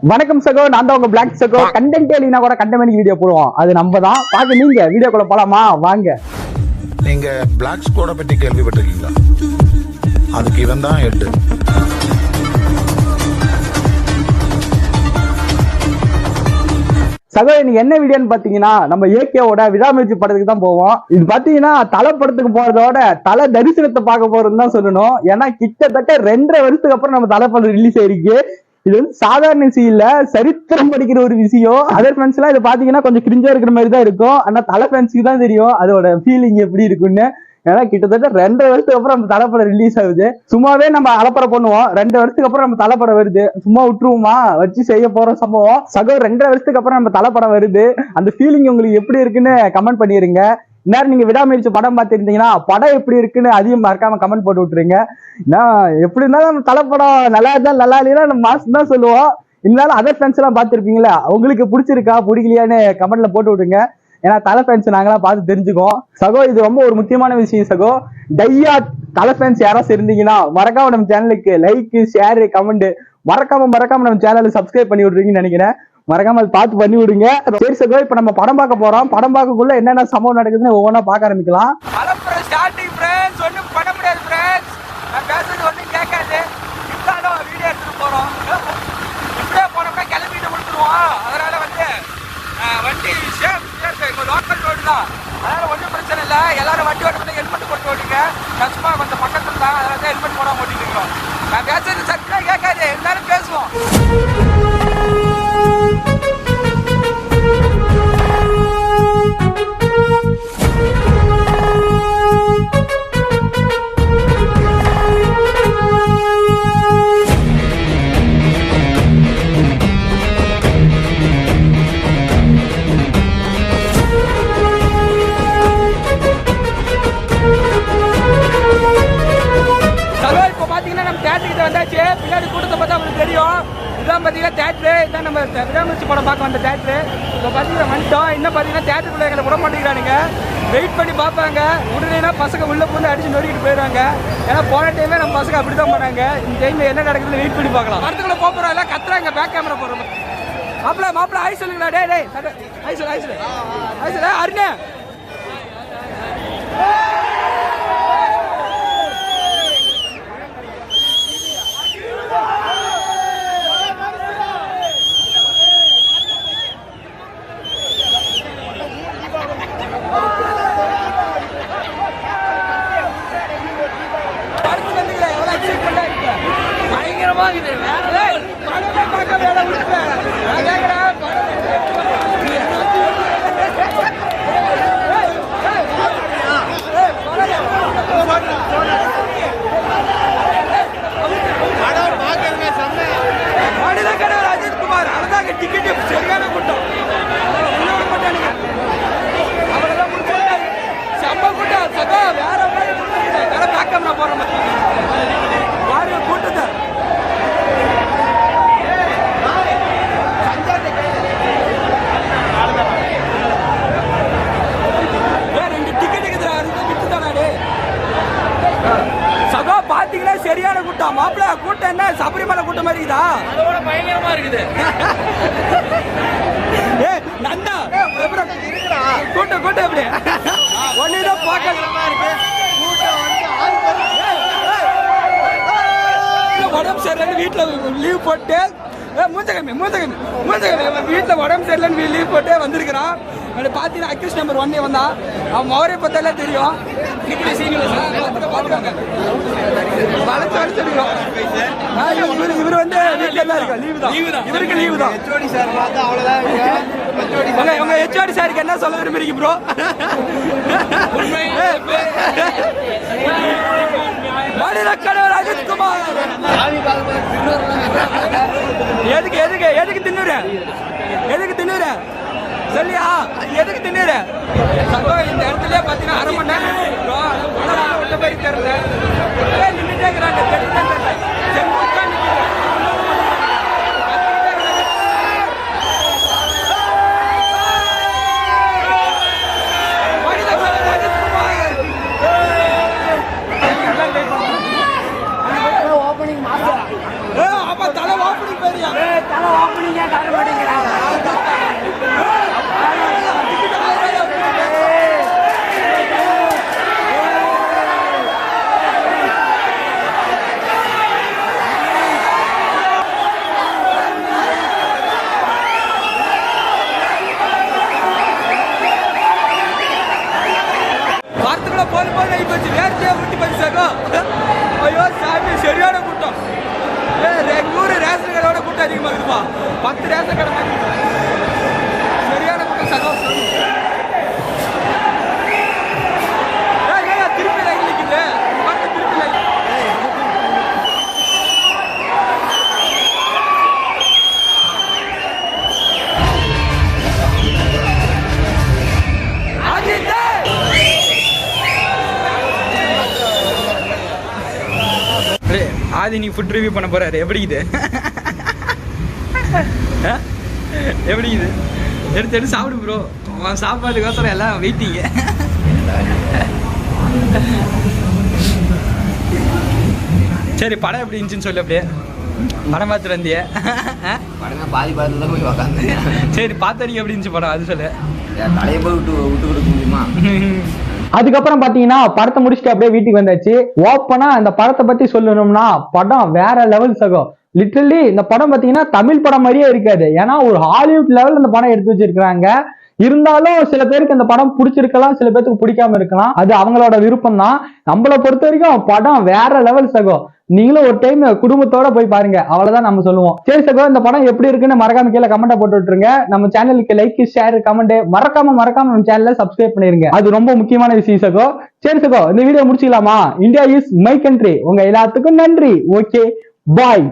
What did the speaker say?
வணக்கம் சகோ, நான் தான் உங்க பிளாக் சகோ. கண்டென்ட் இல்லைனா கூட கண்டென்ட் வீடியோ போடுவோம், அது நம்ம தான். பாக்க நீங்க வீடியோக்குள்ள போலாமா? வாங்க. நீங்க பிளாக் ஸ்குவாட பத்தி கேள்விப்பட்டிருக்கீங்களா? அதுக்கு இவன் தான் ஹெட். சகோ, இன்னைக்கு என்ன வீடியோன்னு பாத்தீங்கன்னா, நம்ம ஏகேவோட விடாமுயற்சி படத்துக்கு தான் போவோம். இது பாத்தீங்கன்னா தலை படத்துக்கு போறதோட தலை தரிசனத்தை பார்க்க போறதுன்னு தான் சொல்லணும். ஏன்னா கிட்டத்தட்ட 2.5 வருஷத்துக்கு அப்புறம் நம்ம தலை படம் ரிலீஸ் ஆயிருக்கு. இது வந்து சாதாரண விஷயம் இல்ல, சரித்திரம் படிக்கிற ஒரு விஷயம். அதர் ஃபேன்ஸ் எல்லாம் இது பாத்தீங்கன்னா கொஞ்சம் கிரிஞ்சா இருக்கிற மாதிரி தான் இருக்கும். ஆனா தலை ஃபேன்ஸுக்கு தான் தெரியும் அதோட ஃபீலிங் எப்படி இருக்குன்னு. ஏன்னா கிட்டத்தட்ட 2.5 வருஷத்துக்கு அப்புறம் நம்ம தலைப்படம் ரிலீஸ் ஆகுது. சும்மாவே நம்ம அலப்படம் பண்ணுவோம், 2 வருஷத்துக்கு அப்புறம் நம்ம தலைப்படம் வருது, சும்மா விட்டுருவோமா? வச்சு செய்ய போற சம்பவம். சகோ 2.5 வருஷத்துக்கு அப்புறம் நம்ம தலைப்படம் வருது. அந்த ஃபீலிங் உங்களுக்கு எப்படி இருக்குன்னு கமெண்ட் பண்ணிருங்க. நேரம் நீங்க விடாமுயற்சி படம் பார்த்துருந்தீங்கன்னா படம் எப்படி இருக்குன்னு அதையும் மறக்காம கமெண்ட் போட்டு விட்டுருங்க. எப்படி இருந்தாலும் நம்ம தலைப்படம் நல்லா இருந்தாலும் நல்லா இல்லையா நம்ம மாசம் தான் சொல்லுவோம். இருந்தாலும் அதர் ஃபேன்ஸ் எல்லாம் பார்த்துருப்பீங்களா, உங்களுக்கு பிடிச்சிருக்கா பிடிக்கலையான்னு கமெண்ட்ல போட்டு விடுங்க. ஏன்னா தலை ஃபேன்ஸ் நாங்களாம் பார்த்து தெரிஞ்சுக்கோம். சகோ இது ரொம்ப ஒரு முக்கியமான விஷயம் சகோ. டையா தலை ஃபேன்ஸ் யாராவது இருந்தீங்கன்னா மறக்காம நம்ம சேனலுக்கு லைக், ஷேர், கமெண்ட் மறக்காம நம்ம சேனலை சப்ஸ்கிரைப் பண்ணி விடுறீங்கன்னு நினைக்கிறேன். மறக்காம அதை பார்த்து பண்ணி விடுங்க. சரி சகோ, இப்ப நம்ம படம் பார்க்க போறோம். படம் பார்க்கக்குள்ள என்னென்ன சம்பவம் நடக்குதுன்னு ஒவ்வொன்றா பார்க்க ஆரம்பிக்கலாம். ஸ்டார்டிங் ஃப்ரெண்ட்ஸ் ஒன்றும் பண்ண முடியாது ஃப்ரெண்ட்ஸ். நான் பேசுறது ஒன்றும் கேட்காது. இருந்தாலும் வீடியோ எடுத்துட்டு போறோம். இப்படியே போனோம்னா கிளம்பிட்டு கொடுத்துருவோம். அதனால வந்து வண்டி லோக்கல் ரோடு தான், அதனால ஒன்றும் பிரச்சனை இல்லை. எல்லாரும் வண்டி ஓட்டும்போது ஹெல்மெட் போட்டு ஓட்டுங்க. கஷ்டமா கொஞ்சம் பக்கத்துல தான், அதனால தான் ஹெல்மெட் போடாம ஓட்டிட்டு இருக்கோம். நான் பேசுறது சத்தியா கேட்காது, இருந்தாலும் பேசுவோம். வந்தாச்சு, பின்னாடி கூட்டத்தை பார்த்தா உங்களுக்கு தெரியும். இதான் பார்த்தீங்கன்னா தேட்டரு, இதான் நம்ம விடாமுயற்சி படம் பார்க்க வந்த தேட்டரு. இப்போ பார்த்தீங்கன்னா வந்துட்டோம். இன்னும் பார்த்தீங்கன்னா தேட்டருக்குள்ளே எங்களை விட மாட்டேங்கிறானுங்க. வெயிட் பண்ணி பார்ப்பாங்க. உடனேனா பசங்க உள்ளே பூந்து அடிச்சு நொடிக்கிட்டு போயிடுவாங்க. ஏன்னா போன டைமே நம்ம பசங்க அப்படி தான் பண்ணாங்க. இந்த டைம் என்ன நடக்குதுன்னு வெயிட் பண்ணி பார்க்கலாம். படத்துக்குள்ள போகிறோம், எல்லாம் கத்துறாங்க. பேக் கேமரா போடுறோம். மாப்பிள்ள ஆய் சொல்லுங்களா? டே ஆய் சொல்லு அருணே. அஜித்குமார் அழகாக டிக்கெட் சரியான கூட்டம். அவரெல்லாம் முடிச்சு செம்ம கூட்டம். சகோ வேற வேற பேக்கம்னா போற மாதிரி வாரிய கூட்டத்தை பாத்தீங்கன்னா சரியான கூட்டம். மாப்பிள்ள கூட்டம் என்ன சபரிமலை கூட்டம் மாதிரி இருக்குதா? அதோட பயங்கரமா இருக்குது. நந்தா கூட்டம் எப்படி ஒன்னுதான் பார்க்கலாமா இருக்கு. உடம்பு சரியில்லைன்னு வீட்டுல லீவ் போட்டு மூஞ்சகமி வீட்டுல உடம்பு சரியில்லைன்னு லீவ் போட்டு வந்திருக்கிறான். பாத்தீங்கன்னா அக்யூஸ் நம்பர் 1 வந்தான். அவன் மௌரை பத்தெல்லாம் தெரியும். இவர் வந்து இவருக்கு லீவு தான். உங்க ஹெச்ஓடி சாருக்கு என்ன சொல்ல விரும்புறீங்க ப்ரோ? அஜித்குமார் எதுக்கு தின்னுற சொல்லியா? எதுக்கு தின்னுற? இந்த இடத்துல பாத்தீங்கன்னா 1/2 மணி நேரம் விட்ட மாதிரி தெரியல. நின்றுட்டே இருக்கிறாங்க. ஓப்பனிங் ஆமா 10 ரேஷன் கடை மாதிரி சரியான கூட்டம் சகோ. திருப்பி லைன் நிக்குது, திருப்பி லைன். ஆதி நீ ஃபுட் ரிவ்யூ பண்ண போறாரு. எப்படி இது எப்படி இது எடுத்து எடுத்து சாப்பிடு ப்ரோ. சாப்பாட்டுக்கோசரம் எல்லாம் வெயிட்டிங்க. சரி படம் எப்படி இருந்துச்சுன்னு சொல்லு. அப்படியே படம் பார்த்துட்டு வந்திய? படமே பாதி பார்த்து தான் போய் உக்காந்து. சரி பார்த்தீங்க எப்படி இருந்துச்சு படம் அது சொல்லு. தலையை போய் விட்டு விட்டு கொடுக்க முடியுமா? அதுக்கப்புறம் பாத்தீங்கன்னா படத்தை முடிச்சுட்டு அப்படியே வீட்டுக்கு வந்தாச்சு. ஓப்பனா இந்த படத்தை பத்தி சொல்லணும்னா படம் வேற லெவல் சகம். லிட்டரலி இந்த படம் பாத்தீங்கன்னா தமிழ் படம் மாதிரியே இருக்காது. ஏன்னா ஒரு ஹாலிவுட் லெவல் இந்த படம் எடுத்து வச்சிருக்காங்க. இருந்தாலும் சில பேருக்கு இந்த படம் பிடிச்சிருக்கலாம், சில பேருக்கு பிடிக்காம இருக்கலாம். அது அவங்களோட விருப்பம் தான். நம்மளை பொறுத்த வரைக்கும் படம் வேற லெவல் சகம். நீங்களும் ஒரு டைம் குடும்பத்தோட போய் பாருங்க, அவ்வளவுதான் நம்ம சொல்லுவோம். சரி சகோ, இந்த படம் எப்படி இருக்குன்னு மறக்காம கீழே கமெண்ட் போட்டு விட்டுருங்க. நம்ம சேனலுக்கு லைக் ஷேர் கமெண்ட் மறக்காம நம்ம சேனலை சப்ஸ்கிரைப் பண்ணிருங்க. அது ரொம்ப முக்கியமான விஷயம் சகோ. சரி சகோ, இந்த வீடியோ முடிச்சுக்கலாமா? India is my country. உங்க எல்லாத்துக்கும் நன்றி. ஓகே, பாய்.